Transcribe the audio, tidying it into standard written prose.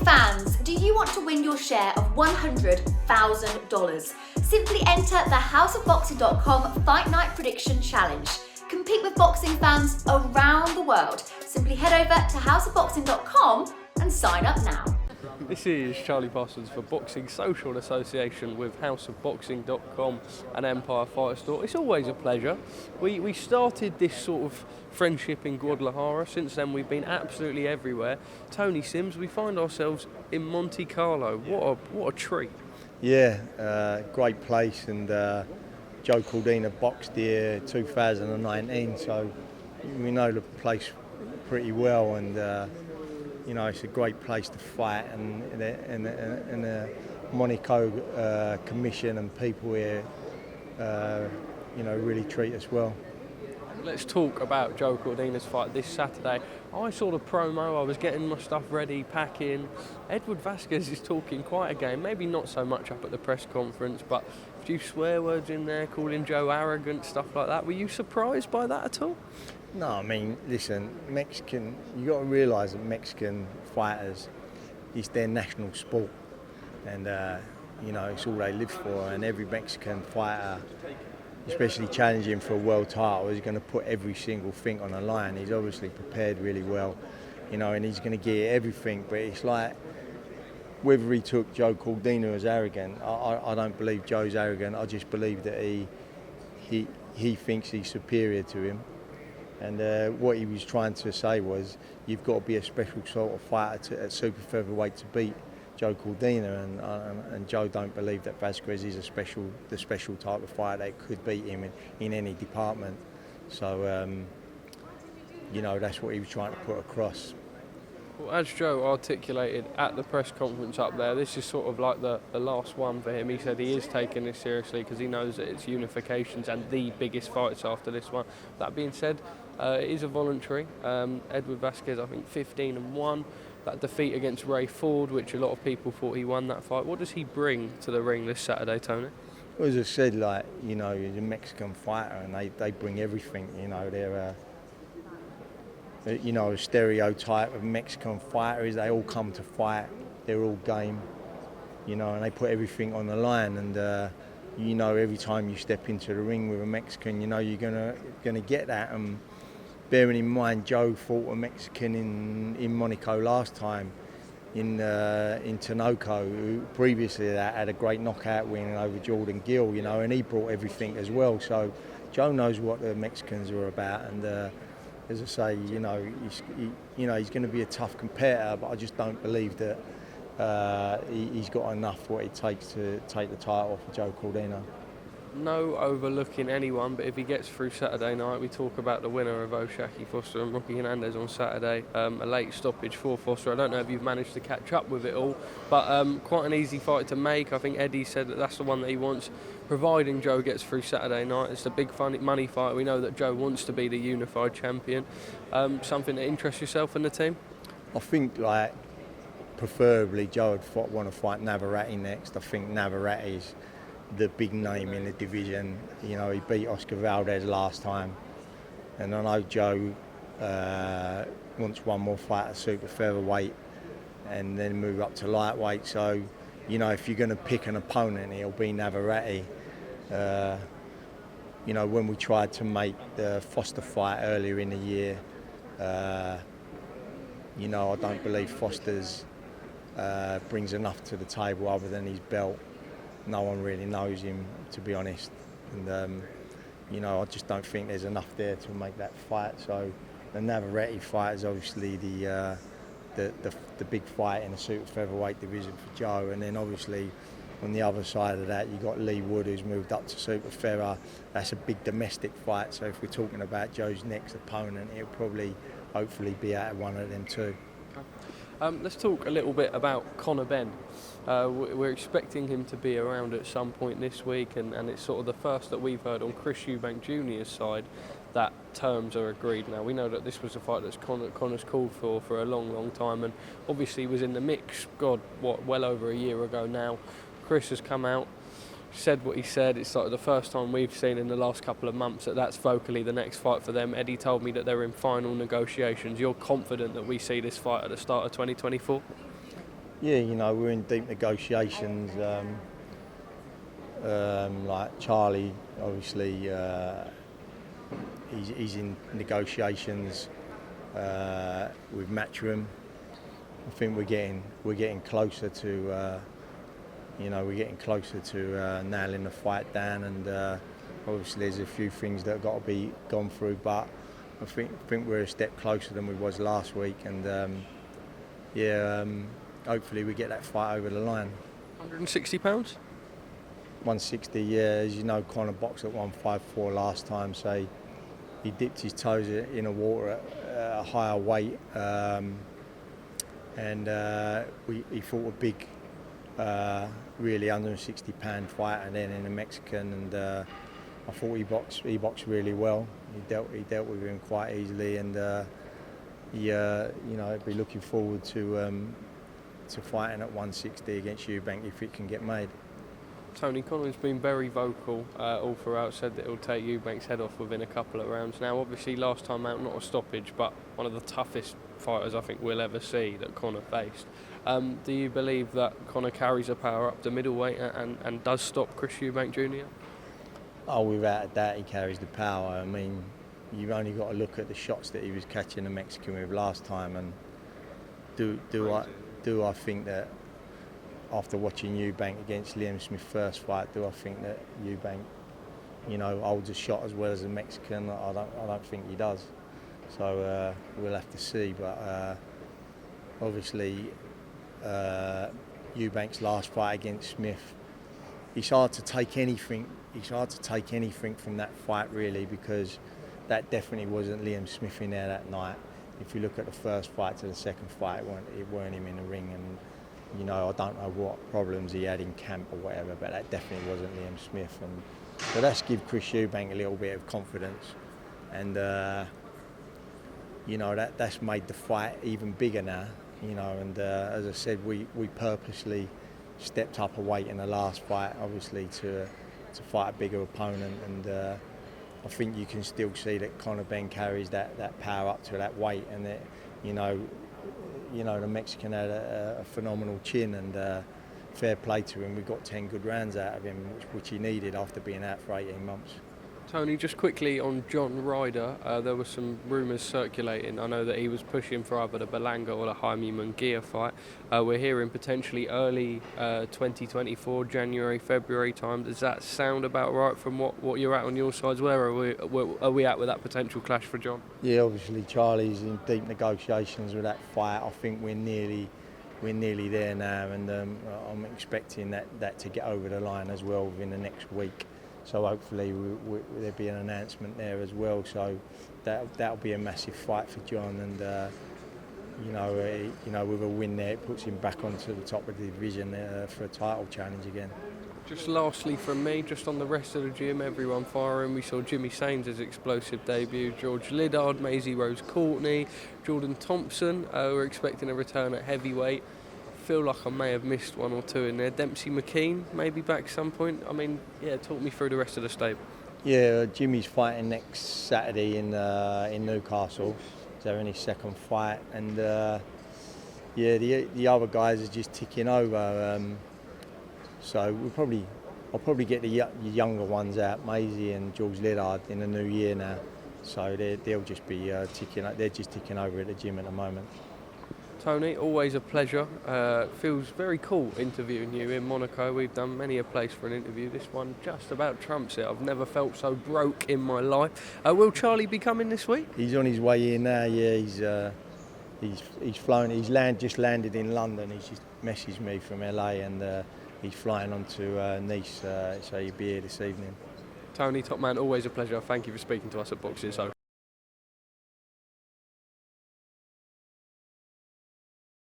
fans, do you want to win your share of $100,000? Simply enter the houseofboxing.com Fight Night Prediction Challenge. Compete with boxing fans around the world. Simply head over to houseofboxing.com and sign up now. This is Charlie Parsons for Boxing Social Association with houseofboxing.com and Empire Fight Store. It's always a pleasure. We started this sort of friendship in Guadalajara. Since then we've been absolutely everywhere. Tony Sims, we find ourselves in Monte Carlo. What a treat. Yeah, great place, and Joe Cordina boxed here 2019, so we know the place pretty well, and you know, it's a great place to fight, and the Monaco Commission and people here, you know, really treat us well. Let's talk about Joe Cordina's fight this Saturday. I saw the promo, I was getting my stuff ready, packing. Edward Vazquez is talking quite a game, maybe not so much up at the press conference, but a few swear words in there, calling Joe arrogant, stuff like that. Were you surprised by that at all? No, I mean, listen, you got to realise that Mexican fighters, it's their national sport, and you know, it's all they live for, and every Mexican fighter, especially challenging for a world title, is going to put every single thing on the line. He's obviously prepared really well, you know, and he's going to give everything, but it's like, whether he took Joe Cordina as arrogant, I don't believe Joe's arrogant. I just believe that he thinks he's superior to him. And what he was trying to say was, you've got to be a special sort of fighter at super featherweight to beat Joe Cordina, and Joe don't believe that Vazquez is the special type of fighter that could beat him in any department. So, you know, that's what he was trying to put across. Well, as Joe articulated at the press conference up there, this is sort of like the last one for him. He said he is taking this seriously because he knows that it's unifications and the biggest fights after this one. That being said, it is a voluntary. Edward Vazquez, I think 15-1. That defeat against Ray Ford, which a lot of people thought he won that fight. What does he bring to the ring this Saturday, Tony? Well, as I said, like, you know, he's a Mexican fighter, and they bring everything. You know, they're you know, a stereotype of Mexican fighter is they all come to fight, they're all game, you know, and they put everything on the line, and you know, every time you step into the ring with a Mexican, you know you're gonna get that. And bearing in mind, Joe fought a Mexican in Monaco last time, in Tinoco, who previously to that had a great knockout win over Jordan Gill, you know, and he brought everything as well. So Joe knows what the Mexicans are about, and as I say, you know, he's going to be a tough competitor, but I just don't believe that he's got enough what it takes to take the title off of Joe Cordina. No overlooking anyone, but if he gets through Saturday night, we talk about the winner of O'Shaquie Foster and Rocky Hernandez on Saturday. A late stoppage for Foster. I don't know if you've managed to catch up with it all, but quite an easy fight to make. I think Eddie said that that's the one that he wants, providing Joe gets through Saturday night. It's a big money fight. We know that Joe wants to be the unified champion. Something that interests yourself and the team? I think, like, preferably Joe would want to fight Navarette next. I think Navarette is the big name in the division. You know, he beat Oscar Valdez last time, and I know Joe wants one more fight at super featherweight and then move up to lightweight. So, you know, if you're going to pick an opponent, it'll be Navarette. You know, when we tried to make the Foster fight earlier in the year, you know, I don't believe Foster's brings enough to the table other than his belt. No one really knows him, to be honest, and you know, I just don't think there's enough there to make that fight. So the Navarette fight is obviously the big fight in the super featherweight division for Joe, and then obviously on the other side of that, you've got Leigh Wood, who's moved up to super feather. That's a big domestic fight. So if we're talking about Joe's next opponent, it'll probably, hopefully, be out of one of them too. Let's talk a little bit about Conor Benn. We're expecting him to be around at some point this week, and it's sort of the first that we've heard on Chris Eubank Jr.'s side that terms are agreed. Now, we know that this was a fight that Conor's called for a long time, and obviously was in the mix, well over a year ago now. Chris has come out, said what he said. It's like the first time we've seen in the last couple of months that that's vocally the next fight for them. Eddie told me that they're in final negotiations. You're confident that we see this fight at the start of 2024? Yeah, you know, we're in deep negotiations. Like Charlie, obviously, he's in negotiations with Matchroom. I think we're getting closer to, nailing the fight down, and obviously there's a few things that have got to be gone through, but I think we're a step closer than we was last week, and hopefully we get that fight over the line. £160? 160, yeah. As you know, Conor boxed at 154 last time, so he dipped his toes in the water at a higher weight, and he fought a big, really £160 fighter then in a Mexican, and I thought he boxed really well. He dealt with him quite easily, and I'd be looking forward to fighting at 160 against Eubank if it can get made. Tony, Conor's been very vocal all throughout, said that he'll take Eubank's head off within a couple of rounds. Now, obviously, last time out, not a stoppage, but one of the toughest fighters I think we'll ever see that Conor faced. Do you believe that Conor carries the power up to middleweight and does stop Chris Eubank Jr.? Oh, without a doubt, he carries the power. I mean, you've only got to look at the shots that he was catching the Mexican with last time, and do I think that after watching Eubank against Liam Smith's first fight, do I think that Eubank, holds a shot as well as a Mexican? I don't think he does. So we'll have to see. But obviously, Eubank's last fight against Smith, it's hard to take anything. It's hard to take anything from that fight really, because that definitely wasn't Liam Smith in there that night. If you look at the first fight to the second fight, it weren't him in the ring, and I don't know what problems he had in camp or whatever, but that definitely wasn't Liam Smith, and so that's give Chris Eubank a little bit of confidence, and that's made the fight even bigger now, and as I said, we purposely stepped up a weight in the last fight, obviously to fight a bigger opponent, and I think you can still see that Conor Benn carries that power up to that weight, and that the Mexican had a phenomenal chin, and fair play to him. We got 10 good rounds out of him, which he needed after being out for 18 months. Tony, just quickly on John Ryder, there were some rumours circulating. I know that he was pushing for either the Berlanga or the Jaime Munguía fight. We're hearing potentially early 2024, January, February time. Does that sound about right from what you're at on your sides? Where are we at with that potential clash for John? Yeah, obviously Charlie's in deep negotiations with that fight. I think we're nearly there now, and I'm expecting that to get over the line as well within the next week. So hopefully there'll be an announcement there as well. So that'll be a massive fight for John, and with a win there, it puts him back onto the top of the division for a title challenge again. Just lastly from me, just on the rest of the gym, everyone firing. We saw Jimmy Sains' explosive debut, George Liddard, Maisie Rose Courtney, Jordan Thompson. We're expecting a return at heavyweight. Feel like I may have missed one or two in there. Dempsey McKean maybe back some point. I mean, talk me through the rest of the stable. Yeah, Jimmy's fighting next Saturday in Newcastle. He's having his second fight, and the other guys are just ticking over. So I'll probably get the younger ones out, Maisie and George Liddard, in the new year now. So they'll just be ticking. They're just ticking over at the gym at the moment. Tony, always a pleasure. Feels very cool interviewing you in Monaco. We've done many a place for an interview. This one just about trumps it. I've never felt so broke in my life. Will Charlie be coming this week? He's on his way in now. Yeah, he's flown. Just landed in London. He's just messaged me from LA, and he's flying on to Nice. So he'll be here this evening. Tony, top man, always a pleasure. Thank you for speaking to us at Boxing So.